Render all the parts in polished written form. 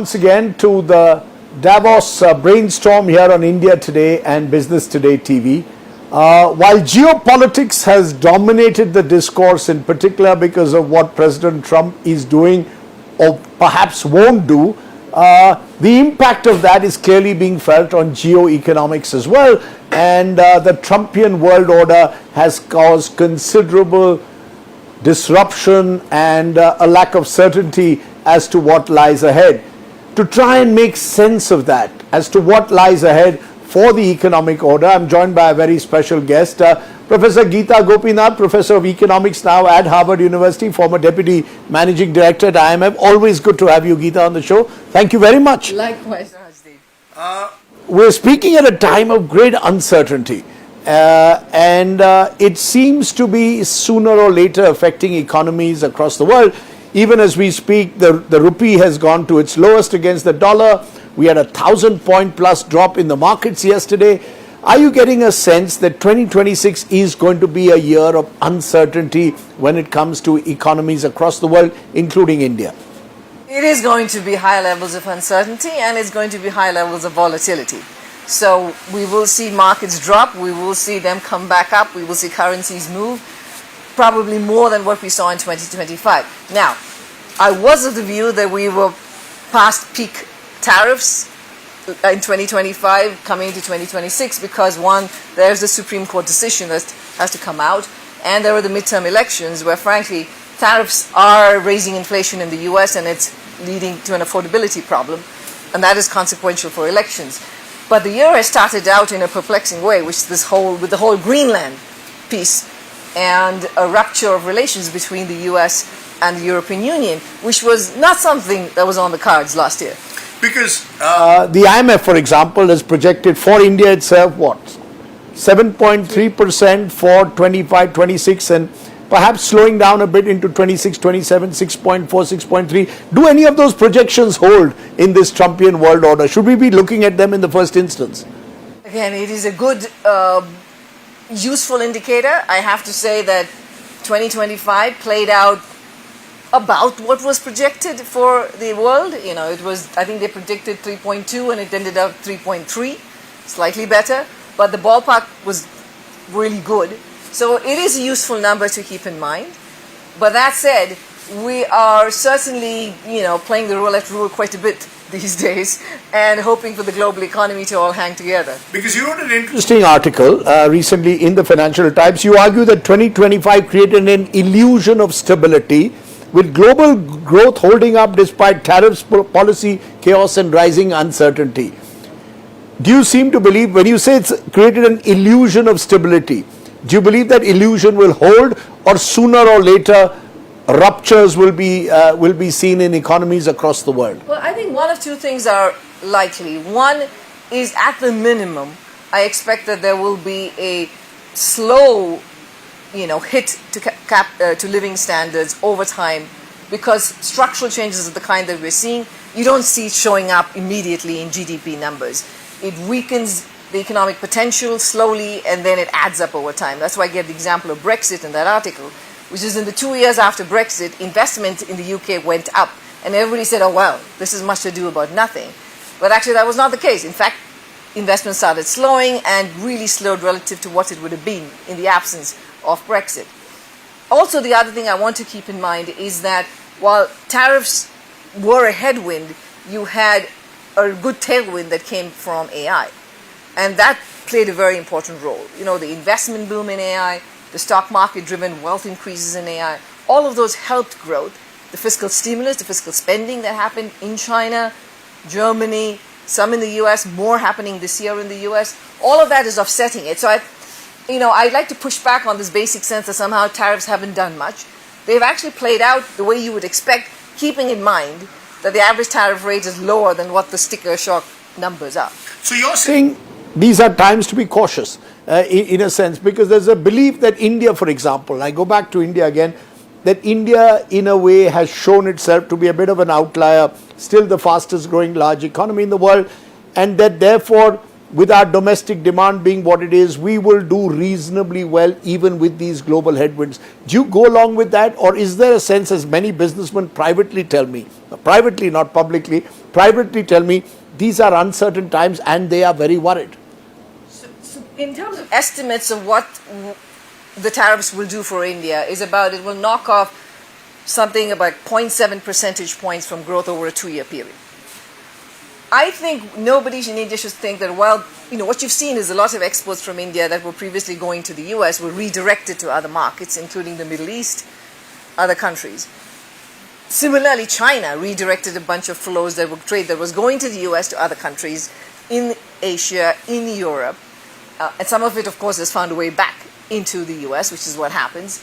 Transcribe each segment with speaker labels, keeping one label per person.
Speaker 1: Once again to the Davos brainstorm here on India Today and Business Today TV. While geopolitics has dominated the discourse, in particular because of what President Trump is doing or perhaps won't do, the impact of that is clearly being felt on geoeconomics as well. And the Trumpian world order has caused considerable disruption and a lack of certainty as to what lies ahead. To try and make sense of that, as to what lies ahead for the economic order, I'm joined by a very special guest, Professor Gita Gopinath, Professor of Economics now at Harvard University, former Deputy Managing Director at IMF. Always good to have you, Gita, on the show. Thank you very much.
Speaker 2: Likewise, Rajdeep.
Speaker 1: We're speaking at a time of great uncertainty. And it seems to be sooner or later affecting economies across the world. Even as we speak, the rupee has gone to its lowest against the dollar. We had a 1,000-point plus drop in the markets yesterday. Are you getting a sense that 2026 is going to be a year of uncertainty when it comes to economies across the world, including India?
Speaker 2: It is going to be high levels of uncertainty and it's going to be high levels of volatility. So we will see markets drop, we will see them come back up, we will see currencies move, probably more than what we saw in 2025. Now, I was of the view that we were past peak tariffs in 2025 coming into 2026 because one, there's the Supreme Court decision that has to come out, and there are the midterm elections where frankly tariffs are raising inflation in the US and it's leading to an affordability problem, and that is consequential for elections. But the year has started out in a perplexing way, which with the whole Greenland piece and a rupture of relations between the US and the European Union, which was not something that was on the cards last year.
Speaker 1: Because the IMF, for example, has projected for India itself, what? 7.3% for 25-26 and perhaps slowing down a bit into 26-27, 6.4, 6.3. Do any of those projections hold in this Trumpian world order? Should we be looking at them in the first instance?
Speaker 2: Again, it is a good, useful indicator. I have to say that 2025 played out about what was projected for the world. You know, it was, I think they predicted 3.2 and it ended up 3.3, slightly better, but the ballpark was really good. So it is a useful number to keep in mind. But that said, we are certainly, playing the roulette rule quite a bit these days and hoping for the global economy to all hang together.
Speaker 1: Because you wrote an interesting article recently in the Financial Times. You argue that 2025 created an illusion of stability with global growth holding up despite tariffs, policy chaos and rising uncertainty. Do you seem to believe, when you say it's created an illusion of stability, do you believe that illusion will hold, or sooner or later ruptures will be seen in economies across the world?
Speaker 2: Well, I think one of two things are likely. One is, at the minimum, I expect that there will be a slow hit to living standards over time, because structural changes of the kind that we're seeing, you don't see it showing up immediately in GDP numbers. It weakens the economic potential slowly and then it adds up over time. That's why I gave the example of Brexit in that article, which is in the 2 years after Brexit, investment in the UK went up and everybody said, oh well, this is much ado about nothing. But actually that was not the case. In fact, investment started slowing and really slowed relative to what it would have been in the absence of Brexit. Also, the other thing I want to keep in mind is that while tariffs were a headwind, you had a good tailwind that came from AI. And that played a very important role. The investment boom in AI, the stock market driven wealth increases in AI, all of those helped growth. The fiscal stimulus, the fiscal spending that happened in China, Germany, some in the US, more happening this year in the US, all of that is offsetting it. So I'd like to push back on this basic sense that somehow tariffs haven't done much. They've actually played out the way you would expect, keeping in mind that the average tariff rate is lower than what the sticker shock numbers are.
Speaker 1: So you're saying these are times to be cautious in a sense, because there's a belief that India, for example, I go back to India again, that India in a way has shown itself to be a bit of an outlier, still the fastest growing large economy in the world, and that therefore with our domestic demand being what it is, we will do reasonably well even with these global headwinds. Do you go along with that, or is there a sense, as many businessmen privately tell me, privately not publicly, privately tell me these are uncertain times and they are very worried.
Speaker 2: So in terms of estimates of what the tariffs will do for India is about, it will knock off something about 0.7 percentage points from growth over a 2-year period. I think nobody in India should think that, well, what you've seen is a lot of exports from India that were previously going to the US were redirected to other markets, including the Middle East, other countries. Similarly, China redirected a bunch of flows that were trade that was going to the US to other countries in Asia, in Europe. And some of it, of course, has found a way back into the US, which is what happens.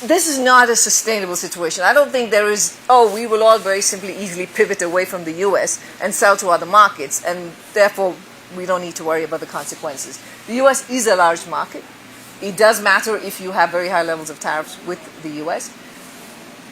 Speaker 2: This is not a sustainable situation. I don't think there is, we will all very simply easily pivot away from the US and sell to other markets, and therefore we don't need to worry about the consequences. The US is a large market. It does matter if you have very high levels of tariffs with the US.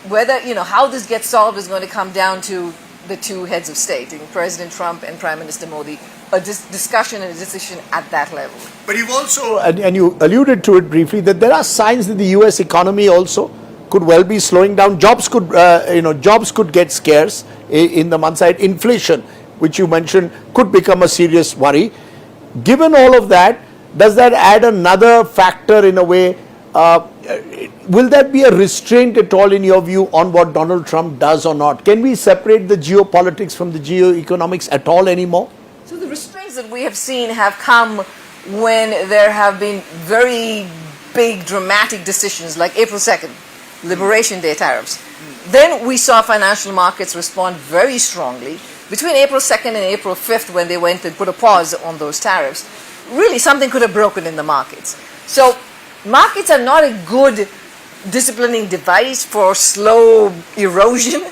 Speaker 2: Whether, how this gets solved is going to come down to the two heads of state, President Trump and Prime Minister Modi, a discussion and a decision at that level.
Speaker 1: But you've also, and you alluded to it briefly, that there are signs that the US economy also could well be slowing down. Jobs could get scarce in the months ahead. Inflation, which you mentioned, could become a serious worry. Given all of that, does that add another factor in a way? Will that be a restraint at all in your view on what Donald Trump does or not? Can we separate the geopolitics from the geoeconomics at all anymore?
Speaker 2: So the restraints that we have seen have come when there have been very big dramatic decisions like April 2nd, Liberation Day tariffs. Then we saw financial markets respond very strongly. Between April 2nd and April 5th, when they went and put a pause on those tariffs, really something could have broken in the markets. So markets are not a good disciplining device for slow erosion.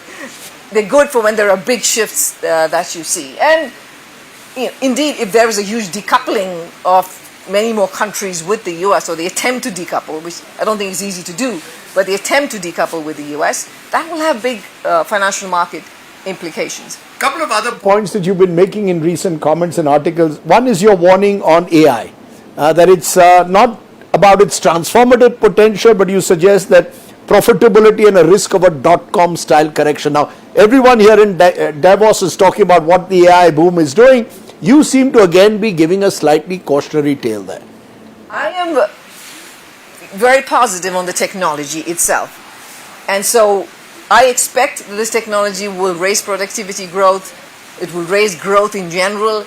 Speaker 2: They're good for when there are big shifts that you see. And indeed, if there is a huge decoupling of many more countries with the US, or the attempt to decouple, which I don't think is easy to do, but the attempt to decouple with the US, that will have big financial market implications.
Speaker 1: A couple of other points that you've been making in recent comments and articles. One is your warning on AI, that it's not about its transformative potential, but you suggest that profitability and a risk of a dot-com style correction. Now, everyone here in Davos is talking about what the AI boom is doing. You seem to again be giving a slightly cautionary tale there.
Speaker 2: I am very positive on the technology itself. And so I expect that this technology will raise productivity growth. It will raise growth in general.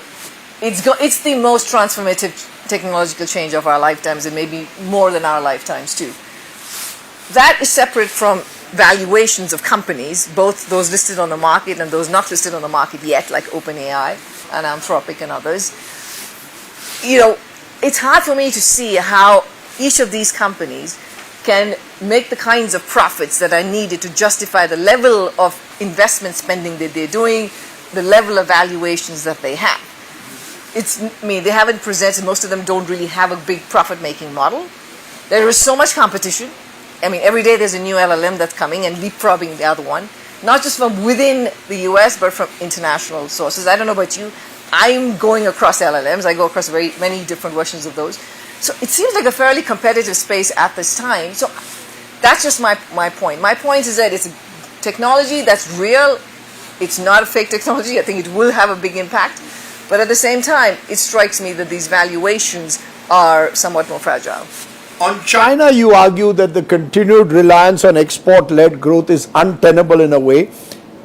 Speaker 2: It's the most transformative technological change of our lifetimes, and maybe more than our lifetimes too. That is separate from valuations of companies, both those listed on the market and those not listed on the market yet, like OpenAI and Anthropic and others. It's hard for me to see how each of these companies can make the kinds of profits that are needed to justify the level of investment spending that they're doing, the level of valuations that they have. They haven't presented, most of them don't really have a big profit-making model. There is so much competition. Every day there's a new LLM that's coming and leapfrogging the other one, not just from within the US, but from international sources. I don't know about you. I'm going across LLMs. I go across very many different versions of those. So it seems like a fairly competitive space at this time. So that's just my point. My point is that it's a technology that's real. It's not a fake technology. I think it will have a big impact. But at the same time, it strikes me that these valuations are somewhat more fragile.
Speaker 1: On China, you argue that the continued reliance on export-led growth is untenable in a way,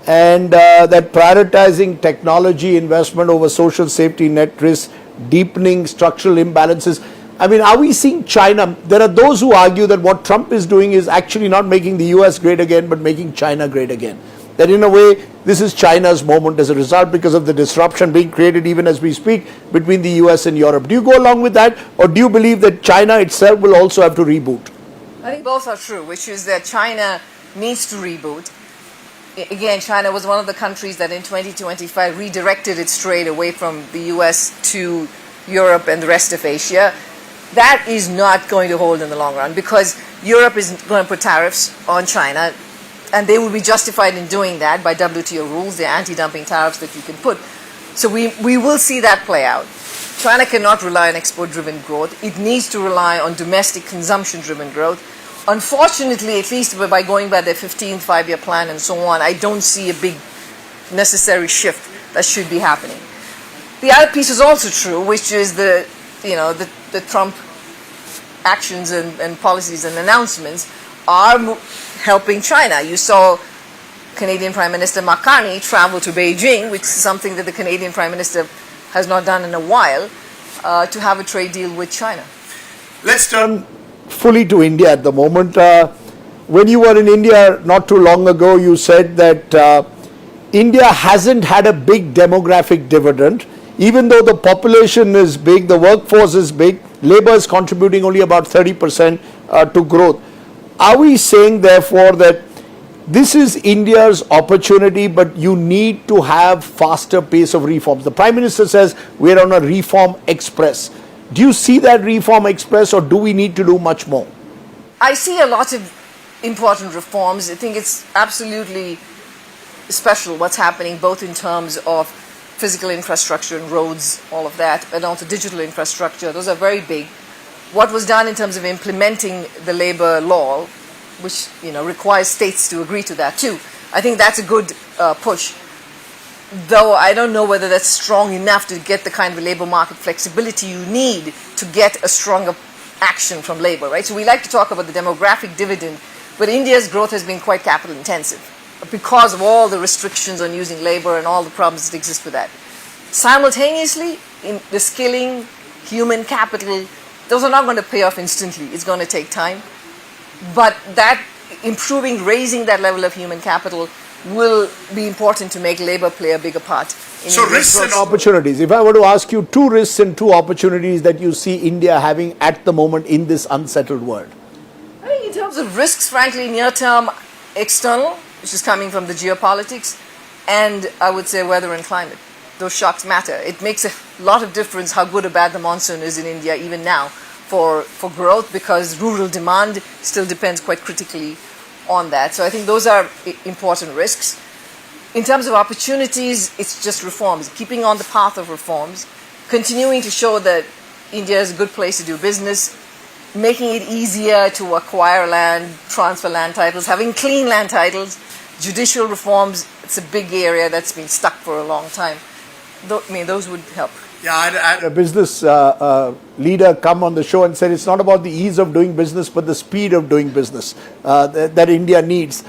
Speaker 1: and that prioritizing technology investment over social safety net risk, deepening structural imbalances. Are we seeing China? There are those who argue that what Trump is doing is actually not making the US great again, but making China great again. That in a way, this is China's moment as a result because of the disruption being created even as we speak between the US and Europe. Do you go along with that, or do you believe that China itself will also have to reboot?
Speaker 2: I think both are true, which is that China needs to reboot. Again, China was one of the countries that in 2025 redirected its trade away from the US to Europe and the rest of Asia. That is not going to hold in the long run because Europe is going to put tariffs on China, and they will be justified in doing that by WTO rules, the anti-dumping tariffs that you can put. So we will see that play out. China cannot rely on export-driven growth. It needs to rely on domestic consumption-driven growth. Unfortunately, at least by going by their 15th five-year plan and so on, I don't see a big necessary shift that should be happening. The other piece is also true, which is the Trump actions and policies and announcements are helping China. You saw Canadian Prime Minister Mark Carney travel to Beijing, which is something that the Canadian Prime Minister has not done in a while, to have a trade deal with China.
Speaker 1: Let's turn fully to India at the moment. When you were in India not too long ago, you said that India hasn't had a big demographic dividend. Even though the population is big, the workforce is big, labor is contributing only about 30% to growth. Are we saying therefore that this is India's opportunity, but you need to have faster pace of reforms? The Prime Minister says we're on a reform express. Do you see that reform express, or do we need to do much more?
Speaker 2: I see a lot of important reforms. I think it's absolutely special what's happening, both in terms of physical infrastructure and roads, all of that, and also digital infrastructure. Those are very big. What was done in terms of implementing the labor law, which requires states to agree to that too, I think that's a good push. Though I don't know whether that's strong enough to get the kind of labor market flexibility you need to get a stronger action from labor, right? So we like to talk about the demographic dividend, but India's growth has been quite capital intensive because of all the restrictions on using labor and all the problems that exist with that. Simultaneously, in the skilling, human capital, those are not going to pay off instantly. It's going to take time. But that improving, raising that level of human capital will be important to make labor play a bigger part.
Speaker 1: So risks and opportunities. If I were to ask you two risks and two opportunities that you see India having at the moment in this unsettled world.
Speaker 2: I think in terms of risks, frankly, near term, external, which is coming from the geopolitics, and I would say weather and climate. Those shocks matter. It makes a lot of difference how good or bad the monsoon is in India even now for growth, because rural demand still depends quite critically on that. So I think those are important risks. In terms of opportunities, it's just reforms, keeping on the path of reforms, continuing to show that India is a good place to do business, making it easier to acquire land, transfer land titles, having clean land titles, judicial reforms. It's a big area that's been stuck for a long time. Those would help.
Speaker 1: Yeah, I had a business leader come on the show and said it's not about the ease of doing business, but the speed of doing business that India needs.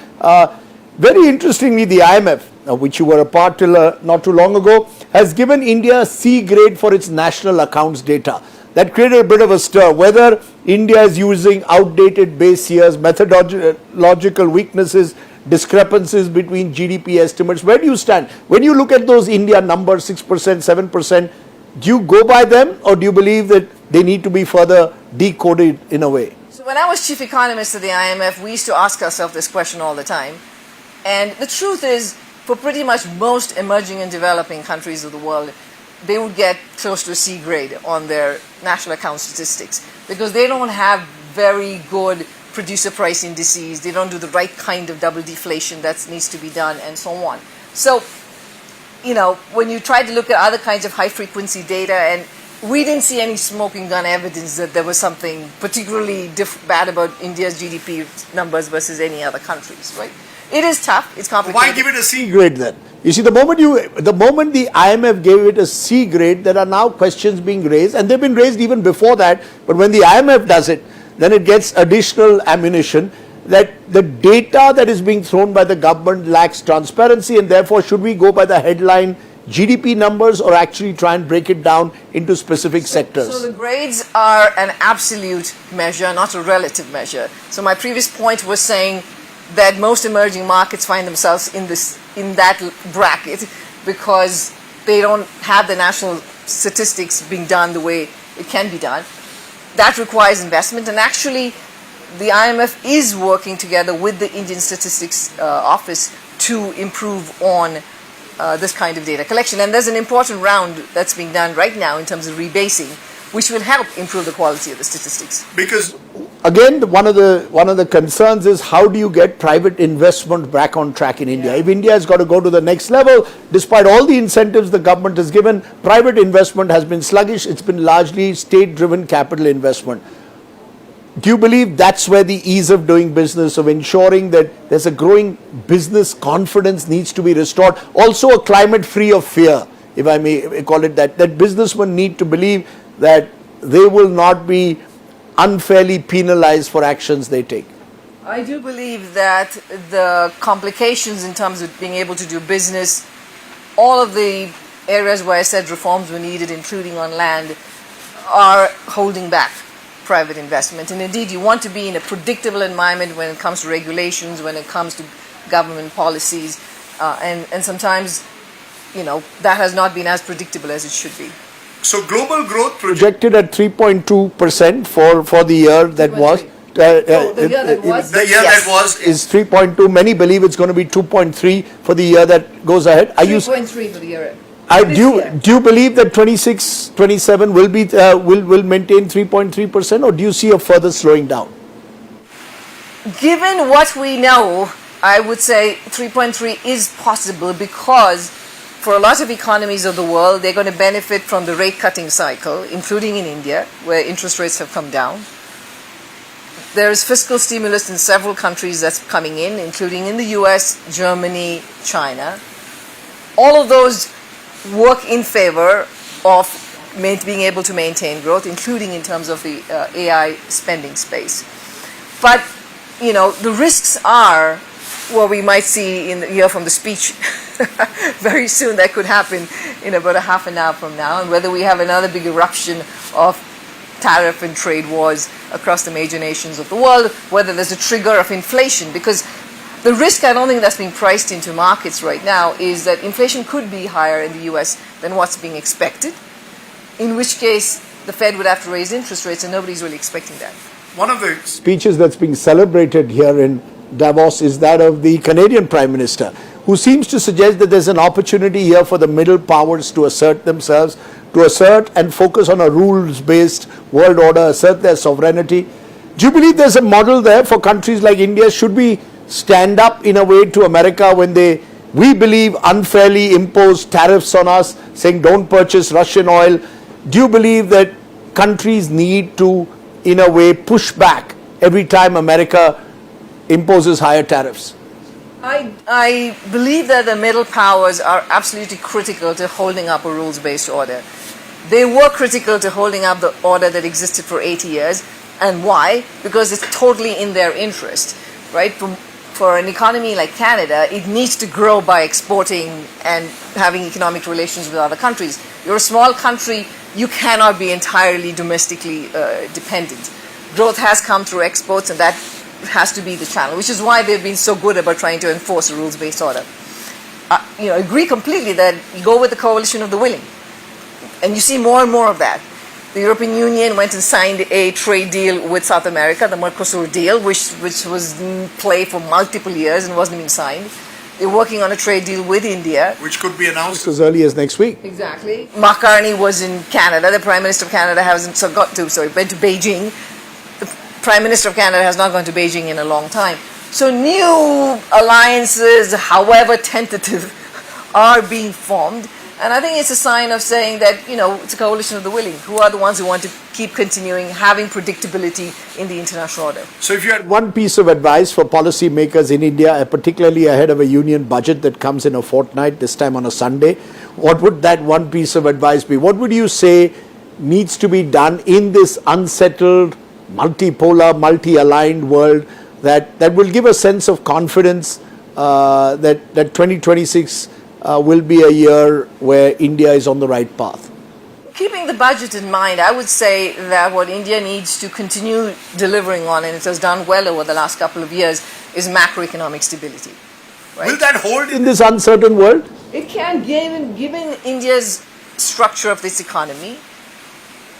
Speaker 1: Very interestingly, the IMF, which you were a part till not too long ago, has given India C grade for its national accounts data. That created a bit of a stir, whether India is using outdated base years, methodological weaknesses, discrepancies between GDP estimates. Where do you stand? When you look at those India numbers, 6%, 7%, do you go by them, or do you believe that they need to be further decoded in a way?
Speaker 2: So when I was chief economist at the IMF, we used to ask ourselves this question all the time. And the truth is, for pretty much most emerging and developing countries of the world, they would get close to a C grade on their national account statistics, because they don't have very good producer price indices, they don't do the right kind of double deflation that needs to be done, and so on. So, when you try to look at other kinds of high frequency data, and we didn't see any smoking gun evidence that there was something particularly bad about India's GDP numbers versus any other countries, right? It is tough, it's complicated.
Speaker 1: Why give it a C grade then? You see, the moment the IMF gave it a C grade, there are now questions being raised, and they've been raised even before that, but when the IMF does it, then it gets additional ammunition that the data that is being thrown by the government lacks transparency, and therefore should we go by the headline GDP numbers or actually try and break it down into specific sectors?
Speaker 2: So the grades are an absolute measure, not a relative measure. So my previous point was saying that most emerging markets find themselves in that bracket because they don't have the national statistics being done the way it can be done. That requires investment, and actually the IMF is working together with the Indian Statistics Office to improve on this kind of data collection. And there's an important round that's being done right now in terms of rebasing, which will help improve the quality of the statistics.
Speaker 1: Because again, one of the concerns is how do you get private investment back on track in India? If India has got to go to the next level, despite all the incentives the government has given, private investment has been sluggish. It's been largely state-driven capital investment. Do you believe that's where the ease of doing business, of ensuring that there's a growing business confidence needs to be restored? Also a climate free of fear, if I may call it that, that businessmen need to believe that they will not be unfairly penalized for actions they take.
Speaker 2: I do believe that the complications in terms of being able to do business, all of the areas where I said reforms were needed, including on land, are holding back private investment. And indeed, you want to be in a predictable environment when it comes to regulations, when it comes to government policies, and sometimes, that has not been as predictable as it should be.
Speaker 3: So global growth
Speaker 1: Projected at 3.2% for the year that was.
Speaker 2: The year that was?
Speaker 3: The year
Speaker 2: Yes.
Speaker 3: that was
Speaker 1: Is 3.2. Many believe it's going to be 2.3 for the year that goes ahead. Are you?
Speaker 2: 3.3 for the year.
Speaker 1: Do you believe that 26, 27 will be will maintain 3.3%, or do you see a further slowing down?
Speaker 2: Given what we know, I would say 3.3 is possible because for a lot of economies of the world, they're going to benefit from the rate cutting cycle, including in India, where interest rates have come down. There is fiscal stimulus in several countries that's coming in, including in the US, Germany, China. All of those work in favor of being able to maintain growth, including in terms of the AI spending space. But, the risks are what we might see hear from the speech very soon that could happen in about a half an hour from now, and whether we have another big eruption of tariff and trade wars across the major nations of the world, whether there's a trigger of inflation, because the risk, I don't think that's being priced into markets right now, is that inflation could be higher in the US than what's being expected, in which case the Fed would have to raise interest rates, and nobody's really expecting that.
Speaker 3: one of the
Speaker 1: Speeches that's being celebrated here in Davos is that of the Canadian Prime Minister, who seems to suggest that there's an opportunity here for the middle powers to assert themselves, to assert and focus on a rules-based world order, assert their sovereignty. Do you believe there's a model there for countries like India? Should we stand up in a way to America when we believe, unfairly impose tariffs on us, saying don't purchase Russian oil? Do you believe that countries need to, in a way, push back every time America imposes higher tariffs?
Speaker 2: I believe that the middle powers are absolutely critical to holding up a rules-based order. They were critical to holding up the order that existed for 80 years. And why? Because it's totally in their interest, right? For an economy like Canada, it needs to grow by exporting and having economic relations with other countries. You're a small country, you cannot be entirely domestically dependent. Growth has come through exports, and that has to be the channel, which is why they've been so good about trying to enforce a rules-based order. Agree completely that you go with the coalition of the willing. And you see more and more of that. The European Union went and signed a trade deal with South America, the Mercosur deal, which was in play for multiple years and wasn't even signed. They're working on a trade deal with India.
Speaker 3: which could be announced
Speaker 1: As early as next week.
Speaker 2: Exactly. Mark Carney was in Canada. The Prime Minister of Canada went to Beijing. The Prime Minister of Canada has not gone to Beijing in a long time. So new alliances, however tentative, are being formed. And I think it's a sign of saying that, it's a coalition of the willing. Who are the ones who want to keep continuing having predictability in the international order?
Speaker 3: So if you had
Speaker 1: One piece of advice for policymakers in India, particularly ahead of a union budget that comes in a fortnight, this time on a Sunday, what would that one piece of advice be? What would you say needs to be done in this unsettled, multipolar, multi-aligned world that will give a sense of confidence that 2026 will be a year where India is on the right path?
Speaker 2: Keeping the budget in mind, I would say that what India needs to continue delivering on, and it has done well over the last couple of years, is macroeconomic stability. Right?
Speaker 3: will that hold
Speaker 1: In this uncertain world?
Speaker 2: It can, given India's structure of this economy,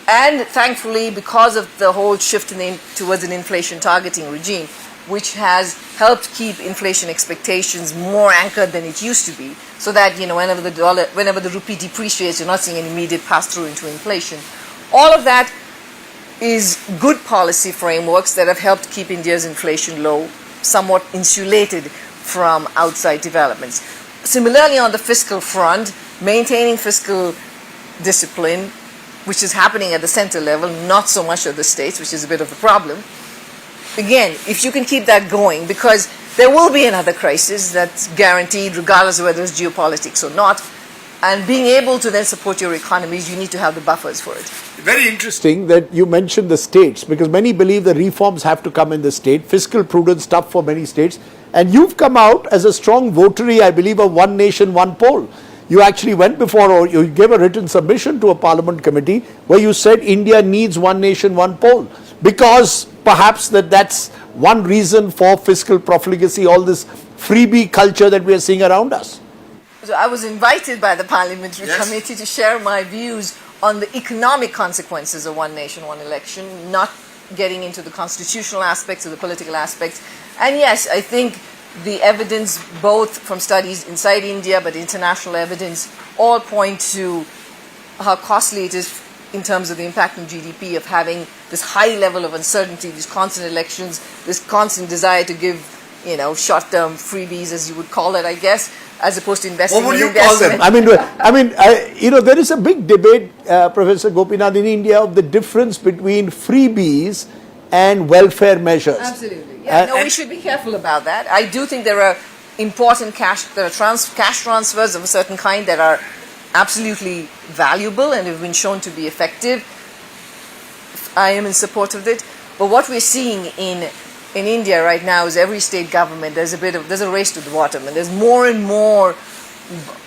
Speaker 2: and thankfully because of the whole shift towards an inflation targeting regime, which has helped keep inflation expectations more anchored than it used to be, so that whenever the rupee depreciates, you're not seeing an immediate pass-through into inflation. All of that is good policy frameworks that have helped keep India's inflation low, somewhat insulated from outside developments. Similarly, on the fiscal front, maintaining fiscal discipline, which is happening at the center level, not so much at the states, which is a bit of a problem, again, if you can keep that going, because there will be another crisis that's guaranteed regardless of whether it's geopolitics or not, and being able to then support your economies, you need to have the buffers for it.
Speaker 1: Very interesting that you mentioned the states, because many believe the reforms have to come in the state. Fiscal prudence tough for many states. And you've come out as a strong votary, I believe, of one nation, one poll. You actually went before, or you gave a written submission to a parliament committee where you said India needs one nation, one poll, because perhaps that's one reason for fiscal profligacy, all this freebie culture that we are seeing around us.
Speaker 2: So I was invited by the parliamentary
Speaker 3: Yes.
Speaker 2: committee to share my views on the economic consequences of one nation, one election, not getting into the constitutional aspects or the political aspects. And yes, I think the evidence, both from studies inside India but international evidence, all point to how costly it is in terms of the impact on GDP of having this high level of uncertainty, these constant elections, this constant desire to give, short-term freebies, as you would call it, I guess, as opposed to investing
Speaker 3: What would
Speaker 2: in
Speaker 3: you call
Speaker 2: investment.
Speaker 3: them?
Speaker 1: There is a big debate, Professor Gopinath, in India of the difference between freebies and welfare measures.
Speaker 2: Absolutely. Yeah, no, we should be careful about that. I do think there are important cash transfers of a certain kind that are absolutely valuable and have been shown to be effective. I am in support of it. But what we're seeing in India right now is every state government, there's a race to the bottom, and there's more and more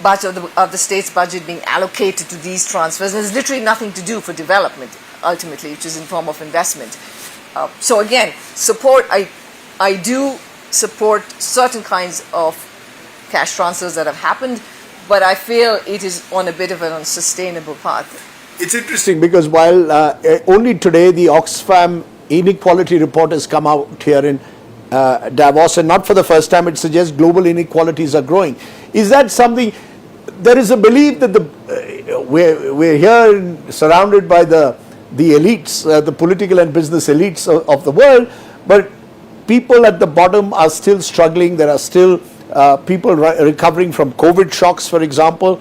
Speaker 2: budget of the state's budget being allocated to these transfers. And there's literally nothing to do for development, ultimately, which is in form of investment. So again, I do support certain kinds of cash transfers that have happened, but I feel it is on a bit of an unsustainable path.
Speaker 3: It's interesting.
Speaker 1: Because while only today the Oxfam inequality report has come out here in Davos, and not for the first time, it suggests global inequalities are growing. Is that something? There is a belief that we're here surrounded by the elites, the political and business elites of the world, but people at the bottom are still struggling. There are still people recovering from COVID shocks, for example.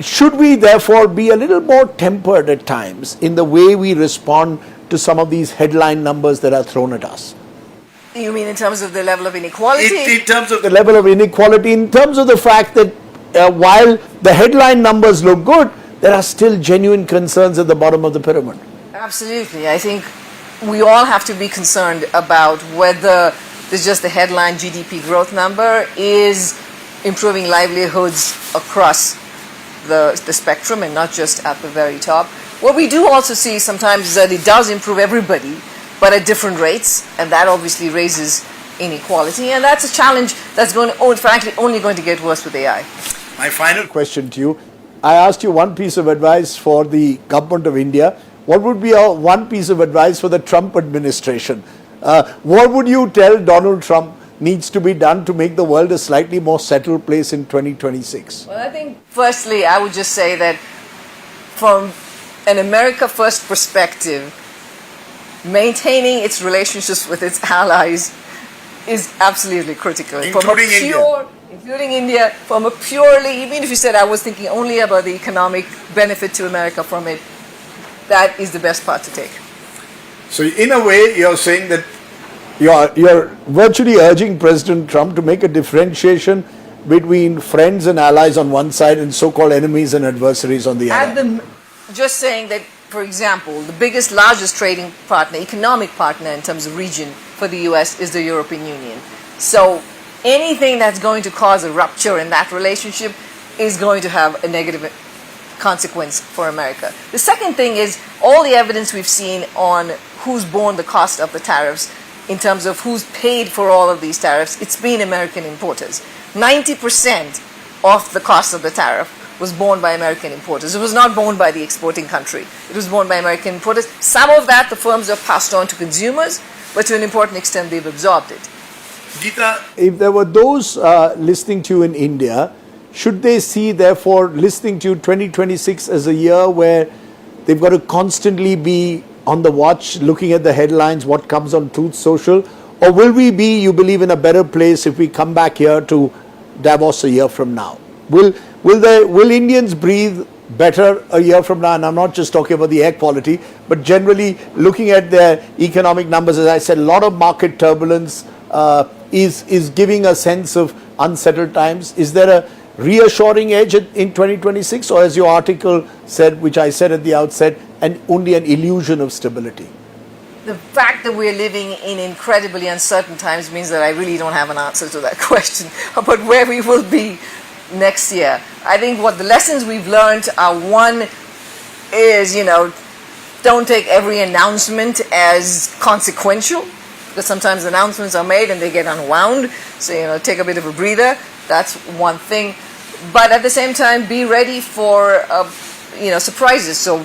Speaker 1: Should we therefore be a little more tempered at times in the way we respond to some of these headline numbers that are thrown at us?
Speaker 2: You mean in terms of the level of inequality?
Speaker 3: In terms of
Speaker 1: The level of inequality, in terms of the fact that while the headline numbers look good, there are still genuine concerns at the bottom of the pyramid.
Speaker 2: Absolutely. I think we all have to be concerned about whether there's just the headline GDP growth number is improving livelihoods across the spectrum and not just at the very top. What we do also see sometimes is that it does improve everybody, but at different rates, and that obviously raises inequality, and that's a challenge that's frankly only going to get worse with AI.
Speaker 3: my final
Speaker 1: Question to you. I asked you one piece of advice for the government of India. What would be your one piece of advice for the Trump administration? What would you tell Donald Trump needs to be done to make the world a slightly more settled place in 2026?
Speaker 2: Well, I think firstly, I would just say that from an America First perspective, maintaining its relationships with its allies is absolutely critical. Including India, from a purely, even if you said I was thinking only about the economic benefit to America from it, that is the best part to take.
Speaker 3: So in a way, you're saying that
Speaker 1: You're virtually urging President Trump to make a differentiation between friends and allies on one side and so-called enemies and adversaries on the other.
Speaker 2: Just saying that, for example, the largest trading partner, economic partner in terms of region for the US is the European Union. So anything that's going to cause a rupture in that relationship is going to have a negative consequence for America. The second thing is all the evidence we've seen on who's borne the cost of the tariffs in terms of who's paid for all of these tariffs. It's been American importers. 90% of the cost of the tariff was borne by American importers. It was not borne by the exporting country. It was borne by American importers. Some of that the firms have passed on to consumers, but to an important extent they've absorbed it.
Speaker 3: Gita,
Speaker 1: If there were those listening to you in India, should they see, therefore, listening to you 2026 as a year where they've got to constantly be on the watch, looking at the headlines, what comes on Truth Social? Or will we be, you believe, in a better place if we come back here to Davos a year from now? Will Indians breathe better a year from now? And I'm not just talking about the air quality, but generally looking at their economic numbers. As I said, a lot of market turbulence is giving a sense of unsettled times. Is there a reassuring edge in 2026, or as your article said, which I said at the outset, only an illusion of stability?
Speaker 2: The fact that we're living in incredibly uncertain times means that I really don't have an answer to that question about where we will be next year. I think what the lessons we've learned are, one is, don't take every announcement as consequential, because sometimes announcements are made and they get unwound. So, take a bit of a breather. That's one thing. But at the same time, be ready for, surprises. So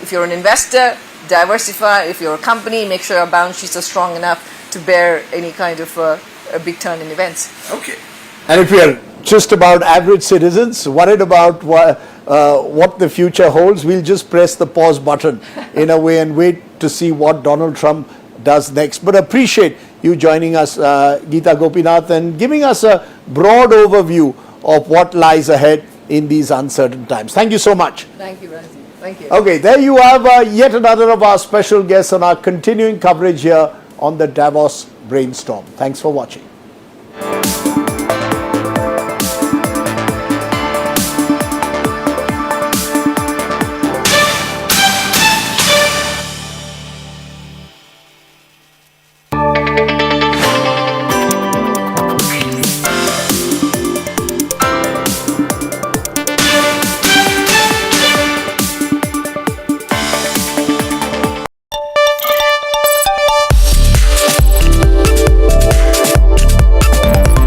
Speaker 2: if you're an investor, diversify. If you're a company, make sure your balance sheets are strong enough to bear any kind of a big turn in events.
Speaker 3: Okay.
Speaker 1: And if you're just about average citizens, worried about what the future holds, we'll just press the pause button in a way and wait to see what Donald Trump does next. But appreciate you joining us, Gita Gopinath, and giving us a broad overview of what lies ahead in these uncertain times. Thank you so much.
Speaker 2: Thank you, Rajdeep. Thank you.
Speaker 1: Okay, there you have yet another of our special guests on our continuing coverage here on the Davos Brainstorm. Thanks for watching.